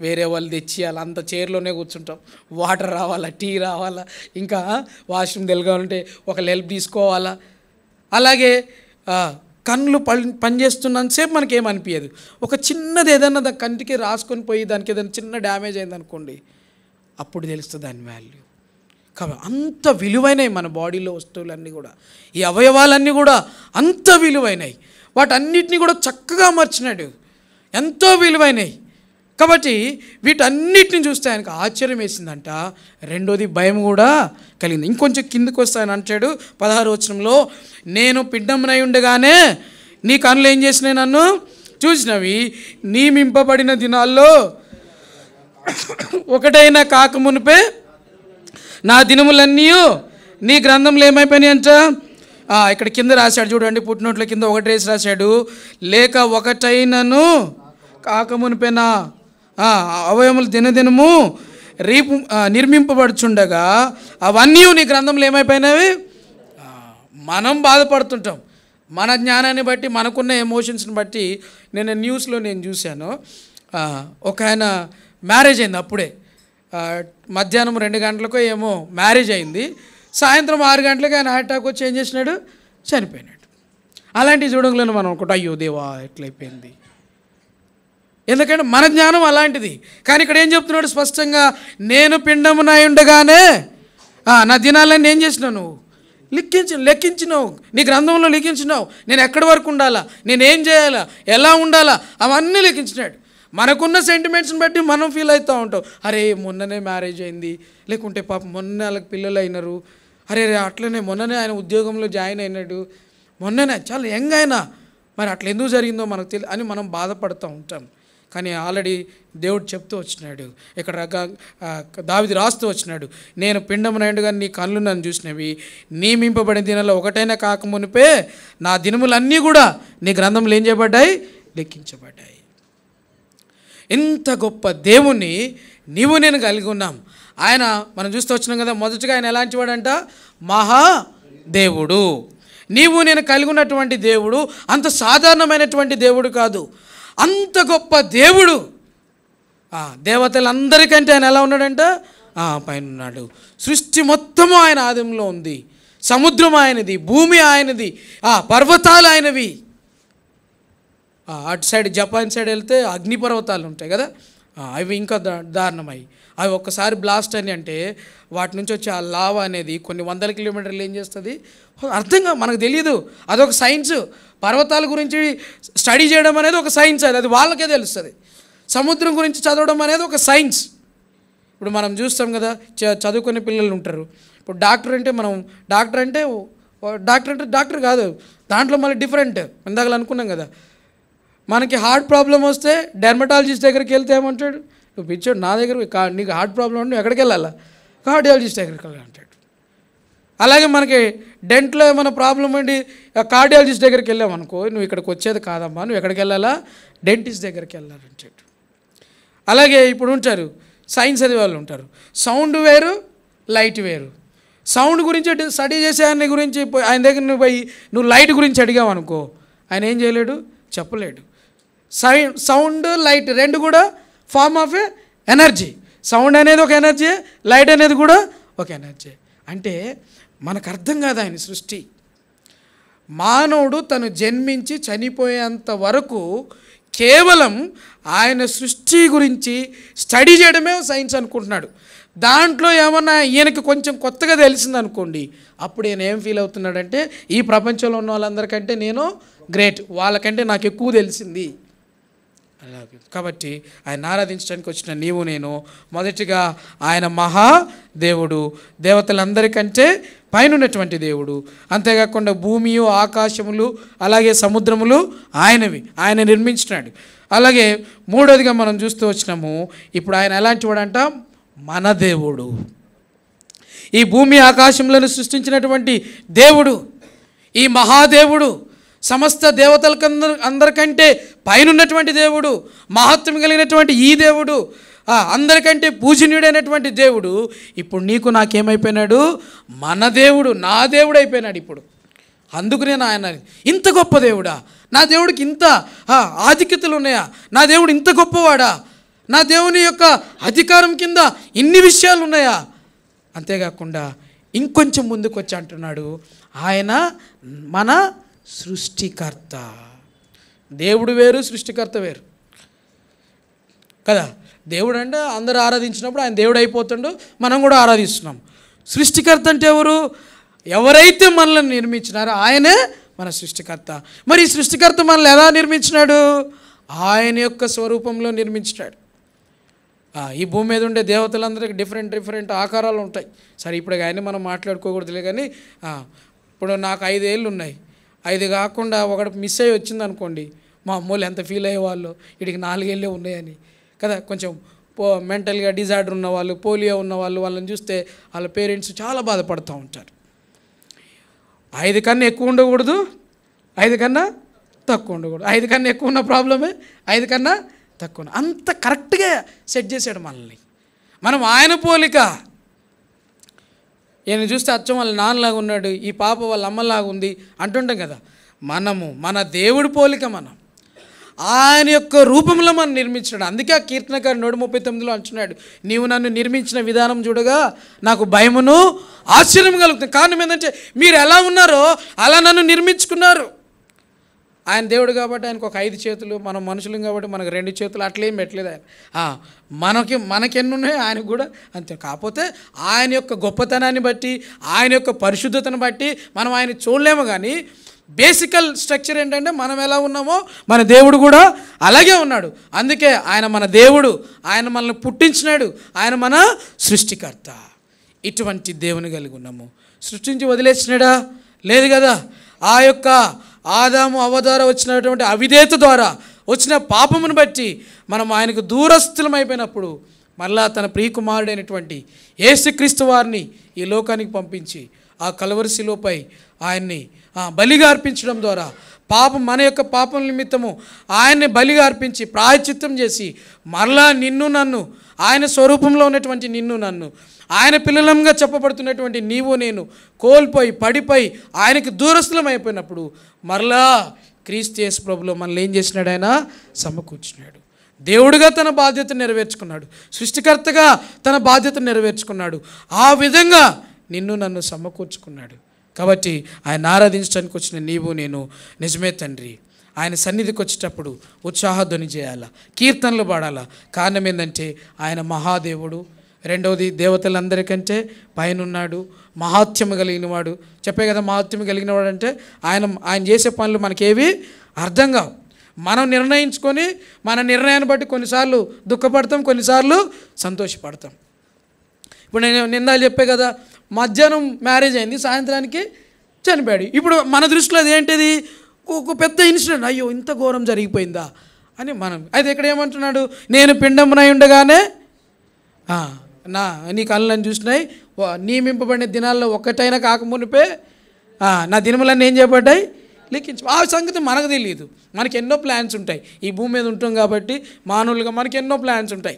వేరే వాళ్ళు తెచ్చియాలి, అంత చైర్లోనే కూర్చుంటాం, వాటర్ రావాలా, టీ రావాలా, ఇంకా వాష్రూమ్ తెలుగాలంటే ఒకళ్ళు హెల్ప్ తీసుకోవాలా. అలాగే కళ్ళు పనిచేస్తున్నంతసేపు మనకి ఏమనిపించదు. ఒక చిన్నది ఏదైనా కంటికి రాసుకొని పోయి దానికి ఏదైనా చిన్న డ్యామేజ్ అయిందనుకోండి, అప్పుడు తెలుస్తుంది దాని వాల్యూ. కాబట్టి అంత విలువైనవి మన బాడీలో వస్తువులన్నీ కూడా, ఈ అవయవాలన్నీ కూడా అంత విలువైనవి. వాటన్నిటిని కూడా చక్కగా అమర్చినాడు, ఎంతో విలువైనవి. కాబట్టి వీటన్నిటిని చూస్తే ఆయనకు ఆశ్చర్యం వేసిందంట. రెండోది భయం కూడా కలిగింది. ఇంకొంచెం కిందకు వస్తే ఆయన అంటాడు 16వ వచనంలో, నేను పిండమునై ఉండగానే నీ కనులు ఏం చేసినాయి, నన్ను చూసినవి. నియమింపబడిన దినాల్లో ఒకటైనా కాకమునిపే నా దినములన్నీ నీ గ్రంథంలో ఏమైపోయినాయి అంట. ఇక్కడ కింద రాశాడు చూడండి, పుట్టినోట్ల కింద ఒకటి వేసి రాశాడు, లేక ఒకటైనను కాకమునిపైన అవయములు దినదినము నిర్మింపబడుచుండగా అవన్నీ నీ గ్రంథంలో ఏమైపోయినవి. మనం బాధపడుతుంటాం మన జ్ఞానాన్ని బట్టి, మనకున్న ఎమోషన్స్ని బట్టి. నేను న్యూస్లో చూశాను, ఒక ఆయన మ్యారేజ్ అయింది అప్పుడే, మధ్యాహ్నం 2 గంటలకు ఏమో మ్యారేజ్ అయింది, సాయంత్రం 6 గంటలకు ఆయన హార్ట్ అటాక్ వచ్చి ఏం చేసినాడు, చనిపోయినాడు. అలాంటివి చూడంలోనే మనం అనుకుంటా, అయ్యో దేవా ఎట్లయిపోయింది. ఎందుకంటే మన జ్ఞానం అలాంటిది. కానీ ఇక్కడ ఏం చెప్తున్నాడు స్పష్టంగా, నేను పిండమునై ఉండగానే నా దినాలన్నీ ఏం చేసినావు, నువ్వు లెక్కించినావు, నీ గ్రంథంలో లెక్కించినావు. నేను ఎక్కడి వరకు ఉండాలా, నేనేం చేయాలా, ఎలా ఉండాలా, అవన్నీ లెక్కించినాడు. మనకున్న సెంటిమెంట్స్ని బట్టి మనం ఫీల్ అవుతూ ఉంటాం, అరే మొన్ననే మ్యారేజ్ అయింది, లేకుంటే పాపం మొన్న వాళ్ళకి పిల్లలు అయినారు, అరే అట్లనే మొన్ననే ఆయన ఉద్యోగంలో జాయిన్ అయినాడు, మొన్ననే చాలా యంగ్ అయినా, మరి అట్లా ఎందుకు జరిగిందో మనకు తెలియదు అని మనం బాధపడుతూ ఉంటాం. కానీ ఆల్రెడీ దేవుడు చెప్తూ వచ్చినాడు, ఇక్కడ దావీదు రాస్తూ వచ్చినాడు, నేను పిండమునైండుగా నీ కళ్ళు నన్ను చూసినవి, నియమింపబడిన దినాల్లో ఒకటైనా కాకమునిపే నా దినములన్నీ కూడా నీ గ్రంథంలో ఏం చేయబడ్డాయి, లెక్కించబడ్డాయి. ఇంత గొప్ప దేవుణ్ణి నీవు నేను కలిగి ఉన్నాం. ఆయన మనం చూస్తూ వచ్చినాం కదా, మొదటగా ఆయన ఎలాంటి వాడంట, మహాదేవుడు. నీవు నేను కలిగి ఉన్నటువంటి దేవుడు అంత సాధారణమైనటువంటి దేవుడు కాదు, అంత గొప్ప దేవుడు. దేవతలందరికంటే ఆయన ఎలా ఉన్నాడంట, పైన ఉన్నాడు. సృష్టి మొత్తము ఆయన ఆధీనంలో ఉంది. సముద్రం ఆయనది, భూమి ఆయనది, పర్వతాలు ఆయనవి. అటు సైడ్ జపాన్ సైడ్ వెళ్తే అగ్నిపర్వతాలు ఉంటాయి కదా, అవి ఇంకా దారుణమై, అవి ఒక్కసారి బ్లాస్ట్ అని అంటే వాటి నుంచి వచ్చే ఆ లావా అనేది కొన్ని 100 కిలోమీటర్లు ఏం చేస్తుంది అర్థంగా మనకు తెలియదు. అదొక సైన్స్. పర్వతాల గురించి స్టడీ చేయడం అనేది ఒక సైన్స్, అది వాళ్ళకే తెలుస్తుంది. సముద్రం గురించి చదవడం అనేది ఒక సైన్స్. ఇప్పుడు మనం చూస్తాం కదా, చదువుకునే పిల్లలు ఉంటారు. ఇప్పుడు డాక్టర్ అంటే డాక్టర్ కాదు, దాంట్లో మళ్ళీ డిఫరెంట్. ఇందాక అనుకున్నాం కదా, మనకి హార్ట్ ప్రాబ్లం వస్తే డెర్మటాలజిస్ట్ దగ్గరికి వెళ్తే ఏమంటాడు, నువ్వు పిచ్చోడు, నా దగ్గర నీకు హార్ట్ ప్రాబ్లం ఉంటే నువ్వు ఎక్కడికి వెళ్ళాలా, కార్డియాలజిస్ట్ దగ్గరికి వెళ్ళాలి అంటాడు. అలాగే మనకి డెంట్లో ఏమైనా ప్రాబ్లం అండి, కార్డియాలజిస్ట్ దగ్గరికి వెళ్ళామనుకో, నువ్వు ఇక్కడికి వచ్చేది కాదమ్మా, నువ్వు ఎక్కడికి వెళ్ళాలా, డెంటిస్ట్ దగ్గరికి వెళ్ళాలంటాడు. అలాగే ఇప్పుడు ఉంటారు సైన్స్ చదివే వాళ్ళు ఉంటారు, సౌండ్ వేరు లైట్ వేరు. సౌండ్ గురించి స్టడీ చేసే ఆయన గురించి ఆయన దగ్గర నువ్వు లైట్ గురించి అడిగావనుకో, ఆయన ఏం చేయలేడు, చెప్పలేడు. సౌండ్ లైట్ రెండు కూడా form of a energy. Sound అనేది ఒక ఎనర్జీ, లైట్ అనేది కూడా ఒక ఎనర్జీ. అంటే మనకు అర్థం కాదు ఆయన సృష్టి. మానవుడు తను జన్మించి చనిపోయేంత వరకు కేవలం ఆయన సృష్టి గురించి స్టడీ చేయడమే సైన్స్ అనుకుంటున్నాడు. దాంట్లో ఏమన్నా ఈయనకి కొంచెం కొత్తగా తెలిసిందనుకోండి, అప్పుడు ఈయన ఏం ఫీల్ అవుతున్నాడంటే ఈ ప్రపంచంలో ఉన్న వాళ్ళందరికంటే నేను గ్రేట్, వాళ్ళకంటే నాకు ఎక్కువ తెలిసింది. అలాగే కాబట్టి ఆయన ఆరాధించడానికి వచ్చిన నీవు నేను మొదటిగా ఆయన మహాదేవుడు, దేవతలందరికంటే పైన ఉన్నటువంటి దేవుడు. అంతేకాకుండా భూమియు ఆకాశములు అలాగే సముద్రములు ఆయనవి, ఆయన నిర్మించినాడు. అలాగే మూడోదిగా మనం చూస్తూ వచ్చినాము, ఇప్పుడు ఆయన ఎలాంటి వాడంట, మన దేవుడు. ఈ భూమి ఆకాశములను సృష్టించినటువంటి దేవుడు, ఈ మహాదేవుడు, సమస్త అందరికంటే పైనున్నటువంటి దేవుడు, మహత్వం కలిగినటువంటి ఈ దేవుడు, అందరికంటే పూజనీయుడైనటువంటి దేవుడు ఇప్పుడు నీకు నాకేమైపోయినాడు, మన దేవుడు, నా దేవుడు అయిపోయినాడు ఇప్పుడు. అందుకు నేను ఆయన ఇంత గొప్ప దేవుడా, నా దేవుడికి ఇంత ఆధిక్యతలు ఉన్నాయా, నా దేవుడు ఇంత గొప్పవాడా, నా దేవుని యొక్క అధికారం కింద ఇన్ని విషయాలు ఉన్నాయా. అంతేకాకుండా ఇంకొంచెం ముందుకు వచ్చి అంటున్నాడు, ఆయన మన సృష్టికర్త. దేవుడు వేరు, సృష్టికర్త వేరు కదా. దేవుడు అంటే అందరూ ఆరాధించినప్పుడు ఆయన దేవుడు అయిపోతుండు, మనం కూడా ఆరాధిస్తున్నాం. సృష్టికర్త అంటే ఎవరు? ఎవరైతే మనల్ని నిర్మించినారో ఆయనే మన సృష్టికర్త. మరి ఈ సృష్టికర్త మనల్ని ఎలా నిర్మించినాడు? ఆయన యొక్క స్వరూపంలో నిర్మించినాడు. ఈ భూమి మీద ఉండే దేవతలందరికీ డిఫరెంట్ ఆకారాలు ఉంటాయి. సరే ఇప్పుడు ఆయన మనం మాట్లాడుకోకూడదులే, కానీ ఇప్పుడు నాకు 5 ఏళ్ళు ఉన్నాయి, 5 కాకుండా ఒకటి మిస్ అయ్యి వచ్చింది అనుకోండి, మా అమ్మోళ్ళు ఎంత ఫీల్ అయ్యేవాళ్ళు, వీడికి 4 ఏళ్ళే ఉన్నాయని కదా. కొంచెం మెంటల్గా డిజార్డర్ ఉన్నవాళ్ళు, పోలియో ఉన్నవాళ్ళు, వాళ్ళని చూస్తే వాళ్ళ పేరెంట్స్ చాలా బాధపడుతూ ఉంటారు. 5 కన్నా ఎక్కువ ఉండకూడదు, 5 కన్నా తక్కువ ఉండకూడదు. 5 కన్నా ఎక్కువ ఉన్న ప్రాబ్లమే, 5 కన్నా తక్కువ. అంత కరెక్ట్గా సెట్ చేశాడు మనల్ని. మనం ఆయన పోలిక. ఈయన చూస్తే అచ్చం వాళ్ళ నాన్నలాగా ఉన్నాడు, ఈ పాప వాళ్ళ అమ్మలాగా ఉంది అంటుంటాం కదా. మనము మన దేవుడి పోలిక, మనం ఆయన యొక్క రూపంలో మనం నిర్మించాడు. అందుకే ఆ కీర్తనకారు 139లో అంటున్నాడు, నీవు నన్ను నిర్మించిన విధానం చూడగా నాకు భయమును ఆశ్చర్యం కలుగుతుంది. కారణం ఏంటంటే మీరు ఎలా ఉన్నారో అలా నన్ను నిర్మించుకున్నారు. ఆయన దేవుడు కాబట్టి ఆయనకు ఒక 5 చేతులు, మనం మనుషులం కాబట్టి మనకు 2 చేతులు, అట్లేం పెట్టలేదు ఆయన. మనకెన్ని ఉన్నాయో ఆయనకు కూడా అంతే. కాకపోతే ఆయన యొక్క గొప్పతనాన్ని బట్టి, ఆయన యొక్క పరిశుద్ధతను బట్టి మనం ఆయన చూడలేము. కానీ బేసికల్ స్ట్రక్చర్ ఏంటంటే మనం ఎలా ఉన్నామో మన దేవుడు కూడా అలాగే ఉన్నాడు. అందుకే ఆయన మన దేవుడు, ఆయన మనల్ని పుట్టించినాడు, ఆయన మన సృష్టికర్త. ఇటువంటి దేవుని కలిగి ఉన్నాము. సృష్టించి వదిలేసినాడా? లేదు కదా. ఆ యొక్క ఆదాము అవ్వ ద్వారా వచ్చినటువంటి అవిధేయత ద్వారా వచ్చిన పాపమును బట్టి మనం ఆయనకు దూరస్థులం అయిపోయినప్పుడు మళ్ళా తన ప్రియకుమారుడైనటువంటి యేసుక్రీస్తు వారిని ఈ లోకానికి పంపించి ఆ కలవరి శిలువపై ఆయన్ని బలిగా అర్పించడం ద్వారా మన యొక్క పాపం నిమిత్తము ఆయన్ని బలిగా అర్పించి ప్రాయశ్చిత్తం చేసి మరలా నిన్ను నన్ను, ఆయన స్వరూపంలో ఉన్నటువంటి నిన్ను నన్ను, ఆయన పిల్లలంగా చెప్పబడుతున్నటువంటి నీవు నేను కోల్పోయి పడిపోయి ఆయనకి దూరస్థులం అయిపోయినప్పుడు మరలా క్రీస్తు యేసు ప్రభులో మనల్ని ఏం చేసినాడు? ఆయన సమకూర్చినాడు. దేవుడిగా తన బాధ్యత నెరవేర్చుకున్నాడు, సృష్టికర్తగా తన బాధ్యత నెరవేర్చుకున్నాడు. ఆ విధంగా నిన్ను నన్ను సమకూర్చుకున్నాడు. కాబట్టి ఆయన ఆరాధించడానికి వచ్చిన నీవు నేను నిజమే తండ్రి, ఆయన సన్నిధికి వచ్చేటప్పుడు ఉత్సాహధ్వని చేయాలా, కీర్తనలు పాడాలా. కారణం ఏంటంటే ఆయన మహాదేవుడు. రెండవది దేవతలందరికంటే పైనున్నాడు, మహాత్మ్యం కలిగిన వాడు. చెప్పే కదా, మహాత్మ్యం కలిగిన వాడు అంటే ఆయన చేసే పనులు మనకేవి అర్థం కావు. మనం నిర్ణయించుకొని మన నిర్ణయాన్ని బట్టి కొన్నిసార్లు దుఃఖపడతాం, కొన్నిసార్లు సంతోషపడతాం. ఇప్పుడు నేను నిందాలు చెప్పే కదా, మధ్యాహ్నం మ్యారేజ్ అయింది, సాయంత్రానికి చనిపోయాడు. ఇప్పుడు మన దృష్టిలో అది ఏంటిది? ఒక పెద్ద ఇన్సిడెంట్, అయ్యో ఇంత ఘోరం జరిగిపోయిందా అని మనం. అయితే ఇక్కడ ఏమంటున్నాడు? నేను పిండమునై ఉండగానే నీ కళ్ళని చూసినాయి, నియమింపబడిన దినాల్లో ఒక్కటైనా కాకమునిపే నా దినములన్నీ ఏం చేయబడ్డాయి? లెక్కించు. ఆ సంగతి మనకు తెలియదు. మనకి ఎన్నో ప్లాన్స్ ఉంటాయి. ఈ భూమి మీద ఉంటాం కాబట్టి మానవులుగా మనకి ఎన్నో ప్లాన్స్ ఉంటాయి.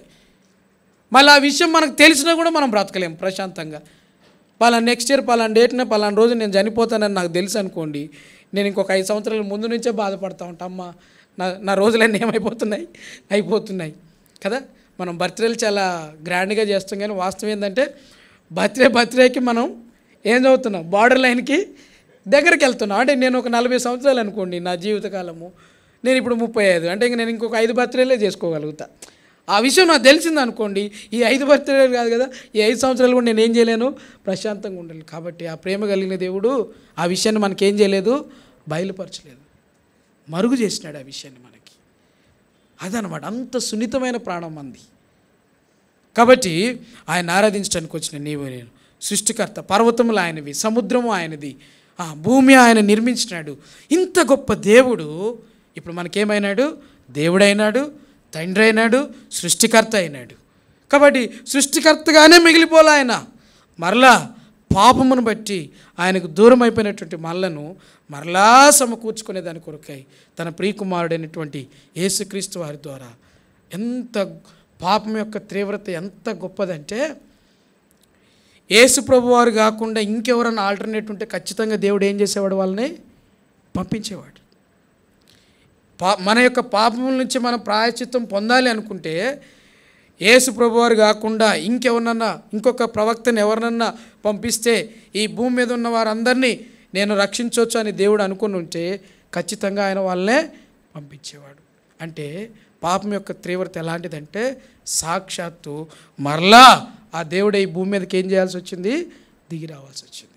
మళ్ళీ ఆ విషయం మనకు తెలిసినా కూడా మనం బ్రతకలేము ప్రశాంతంగా. పలానా నెక్స్ట్ ఇయర్ పలానా డేట్న పలానా రోజు నేను చనిపోతానని నాకు తెలుసు అనుకోండి, నేను ఇంకొక 5 సంవత్సరాల ముందు నుంచే బాధపడతా ఉంటా. అమ్మ నా రోజులన్నీ అయిపోతున్నాయి కదా. మనం బర్త్డేలు చాలా గ్రాండ్గా చేస్తాం, కానీ వాస్తవం ఏంటంటే బర్త్డేకి మనం ఏం చదువుతున్నాం? బార్డర్ లైన్కి దగ్గరికి వెళ్తున్నా. అంటే నేను ఒక 40 సంవత్సరాలు అనుకోండి నా జీవితకాలము, నేను ఇప్పుడు 35, అంటే ఇంక నేను ఇంకొక 5 బర్త్డేలే చేసుకోగలుగుతా. ఆ విషయం నాకు తెలిసింది అనుకోండి, ఈ 5 బర్త్డేలు కాదు కదా, ఈ 5 సంవత్సరాలు కూడా నేను ఏం చేయలేను, ప్రశాంతంగా ఉండాలి. కాబట్టి ఆ ప్రేమ కలిగిన దేవుడు ఆ విషయాన్ని మనకేం చేయలేదు, బయలుపరచలేదు, మరుగు చేసినాడు ఆ విషయాన్ని మనకి. అదనమాట, అంత సున్నితమైన ప్రాణం మంది. కాబట్టి ఆయన ఆరాధించడానికి వచ్చిన నీవు నేను, సృష్టికర్త, పర్వతములు ఆయనవి, సముద్రము ఆయనది, భూమి ఆయన నిర్మించినాడు. ఇంత గొప్ప దేవుడు ఇప్పుడు మనకేమైనాడు, దేవుడైనాడు, తండ్రి అయినాడు, సృష్టికర్త అయినాడు. కాబట్టి సృష్టికర్తగానే మిగిలిపోలే ఆయన. మరలా పాపమును బట్టి ఆయనకు దూరం అయిపోయినటువంటి మనలను మరలా సమకూర్చుకునే దాని కొరకై తన ప్రియకుమారుడైనటువంటి యేసుక్రీస్తు వారి ద్వారా, ఎంత పాపం యొక్క తీవ్రత ఎంత గొప్పదంటే, యేసు ప్రభువారు కాకుండా ఇంకెవరన్నా ఆల్టర్నేట్ ఉంటే ఖచ్చితంగా దేవుడు ఏం చేసేవాడు, వాళ్ళని పంపించేవాడు. మన యొక్క పాపముల నుంచి మనం ప్రాయశ్చిత్తం పొందాలి అనుకుంటే యేసు ప్రభువారు కాకుండా ఇంకెవరన్నా, ఇంకొక ప్రవక్తను ఎవరినన్నా పంపిస్తే ఈ భూమి మీద ఉన్న వారందరినీ నేను రక్షించవచ్చు అని దేవుడు అనుకుని ఉంటే ఖచ్చితంగా ఆయన వాళ్ళనే పంపించేవాడు. అంటే పాపం యొక్క తీవ్రత ఎలాంటిదంటే, సాక్షాత్తు మరలా ఆ దేవుడు ఈ భూమి మీదకి ఏం చేయాల్సి వచ్చింది, దిగి రావాల్సి వచ్చింది.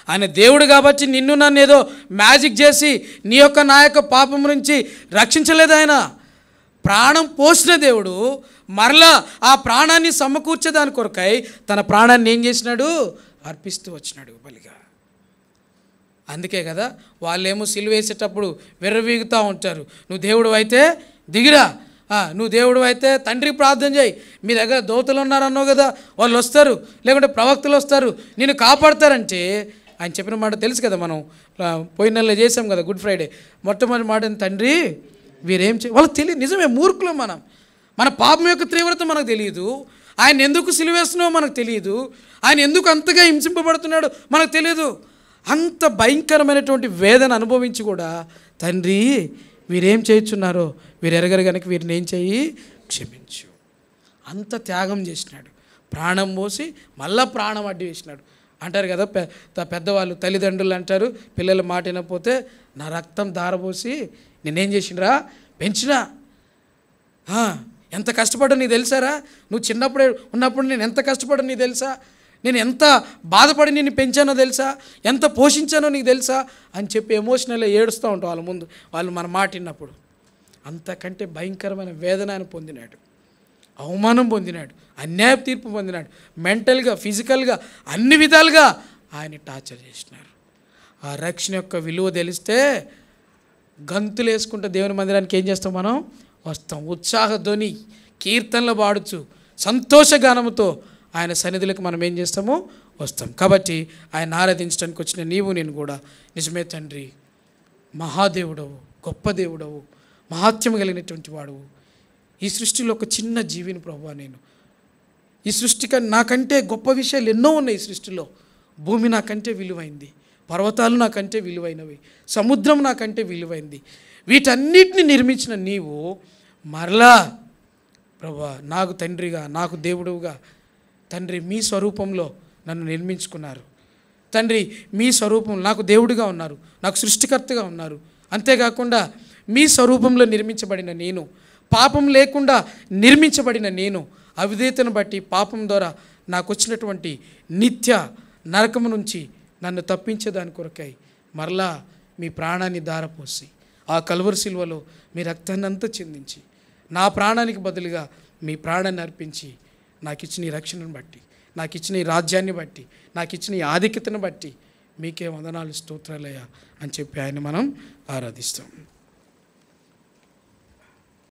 ఆయన దేవుడు కాబట్టి నిన్ను నన్ను ఏదో మ్యాజిక్ చేసి నీ యొక్క నా యొక్క పాపం నుంచి రక్షించలేదు. ఆయన ప్రాణం పోసిన దేవుడు మరలా ఆ ప్రాణాన్ని సమకూర్చేదాని కొరకై తన ప్రాణాన్ని ఏం చేసినాడు, అర్పిస్తూ వచ్చినాడు బలిగా. అందుకే కదా వాళ్ళేమో సిలువేసేటప్పుడు విర్రవీగుతూ ఉంటారు, నువ్వు దేవుడు అయితే దిగిరా, నువ్వు దేవుడు అయితే తండ్రికి ప్రార్థన చేయి, మీ దగ్గర దోతలు ఉన్నారన్నావు కదా, వాళ్ళు వస్తారు, లేకుంటే ప్రవక్తలు వస్తారు, నిన్ను కాపాడతారంటే ఆయన చెప్పిన మాట తెలుసు కదా. మనం పోయిన నెలలో చేసాం కదా గుడ్ ఫ్రైడే. మొట్టమొదటి మాట, తండ్రి వీరేం వాళ్ళకి తెలియదు. నిజమే, మూర్ఖులు మనం. మన పాపం యొక్క తీవ్రత మనకు తెలియదు, ఆయన ఎందుకు సిలువేస్తున్నావో మనకు తెలియదు, ఆయన ఎందుకు అంతగా హింసింపబడుతున్నాడు మనకు తెలియదు. అంత భయంకరమైనటువంటి వేదన అనుభవించి కూడా, తండ్రి వీరేం చేయుచున్నారో వీరు ఎరగరు కనుక వీరిని ఏం చేయి, క్షమించు. అంత త్యాగం చేసినాడు, ప్రాణం పోసి మళ్ళా ప్రాణం అడ్డు వేసినాడు. అంటారు కదా పెద్దవాళ్ళు, తల్లిదండ్రులు అంటారు, పిల్లల మాట వినకపోతే నా రక్తం ధారపోసి నేనేం చేసినరా, పెంచినా. ఎంత కష్టపడ్డా నీకు తెలుసారా, నువ్వు చిన్నప్పుడే ఉన్నప్పుడు నేను ఎంత కష్టపడ్డా నీకు తెలుసా, నేను ఎంత బాధపడి నేను పెంచానో తెలుసా, ఎంత పోషించానో నీకు తెలుసా అని చెప్పి ఎమోషనల్గా ఏడుస్తూ ఉంటాం వాళ్ళ ముందు, వాళ్ళు మన మాట విన్నప్పుడు. అంతకంటే భయంకరమైన వేదన ఆయన పొందినాడు, అవమానం పొందినాడు, అన్యాయ తీర్పు పొందినాడు, మెంటల్గా, ఫిజికల్గా, అన్ని విధాలుగా ఆయన టార్చర్ చేసినారు. ఆ రక్షణ యొక్క విలువ తెలిస్తే గంతులు వేసుకుంటే దేవుని మందిరానికి ఏం చేస్తాం, మనం వస్తాం. ఉత్సాహ ధ్వని, కీర్తనలు పాడుచు, సంతోషగానముతో ఆయన సన్నిధిలోకి మనం ఏం చేస్తామో వస్తాం. కాబట్టి ఆయన ఆరాధించడానికి వచ్చిన నీవు నేను కూడా, నిజమే తండ్రి, మహాదేవుడవు, గొప్ప దేవుడవు, మహాత్యం కలిగినటువంటి వాడవు. ఈ సృష్టిలో ఒక చిన్న జీవిని ప్రభువా, నేను ఈ సృష్టికి నాకంటే గొప్ప విషయాలు ఎన్నో ఉన్నాయి. ఈ సృష్టిలో భూమి నాకంటే విలువైంది, పర్వతాలు నాకంటే విలువైనవి, సముద్రం నాకంటే విలువైంది. వీటన్నిటిని నిర్మించిన నీవు మరలా ప్రభువా నాకు తండ్రిగా, నాకు దేవుడుగా, తండ్రి మీ స్వరూపంలో నన్ను నిర్మించుకున్నారు. తండ్రి మీ స్వరూపం నాకు దేవుడిగా ఉన్నారు, నాకు సృష్టికర్తగా ఉన్నారు. అంతేకాకుండా మీ స్వరూపంలో నిర్మించబడిన నేను, పాపం లేకుండా నిర్మించబడిన నేను, అవిధేయతను బట్టి పాపం ద్వారా నాకు వచ్చినటువంటి నిత్య నరకము నుంచి నన్ను తప్పించేదాని కొరకై మరలా మీ ప్రాణాన్ని ధారపోసి ఆ కల్వరి సిలువలో మీ రక్తాన్ని అంతా చిందించి నా ప్రాణానికి బదులుగా మీ ప్రాణాన్ని అర్పించి నాకు ఇచ్చిన ఈ రక్షణను బట్టి, నాకు ఇచ్చిన ఈ రాజ్యాన్ని బట్టి, నాకు ఇచ్చిన ఈ ఆధిక్యతను బట్టి మీకే వందనాలు, స్తోత్రాలయ్యా అని చెప్పి ఆయన మనం ఆరాధిస్తాం.